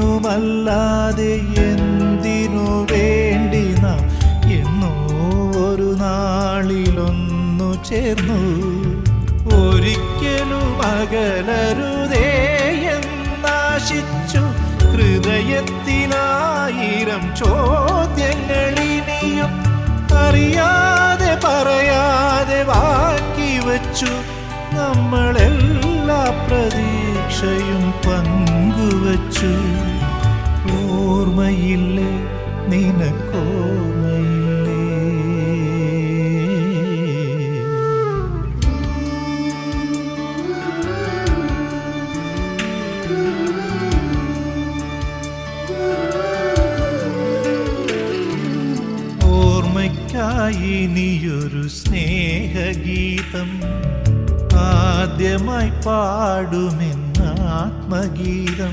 ഒന്നിനുമല്ലാതെ എന്തിനു വേണ്ടി നാം എന്നോ ഒരു നാളിലൊന്നു ചേർന്നു. ഒരിക്കലും അകലരുതേ എന്നാശിച്ചു ഹൃദയത്തിലായിരം ചോദ്യങ്ങളിനിയും അറിയാതെ പറയാതെ ബാക്കി വച്ചു. നമ്മളെല്ലാ പ്രതീക്ഷയും പങ്കുവച്ചു. ഓർമ്മയില്ലേ നിനക്കോർമ്മയില്ലേ? ഓർമ്മയ്ക്കായി നീയൊരു സ്നേഹഗീതം ആദ്യമായി പാടുമെന്ന ആത്മഗീതം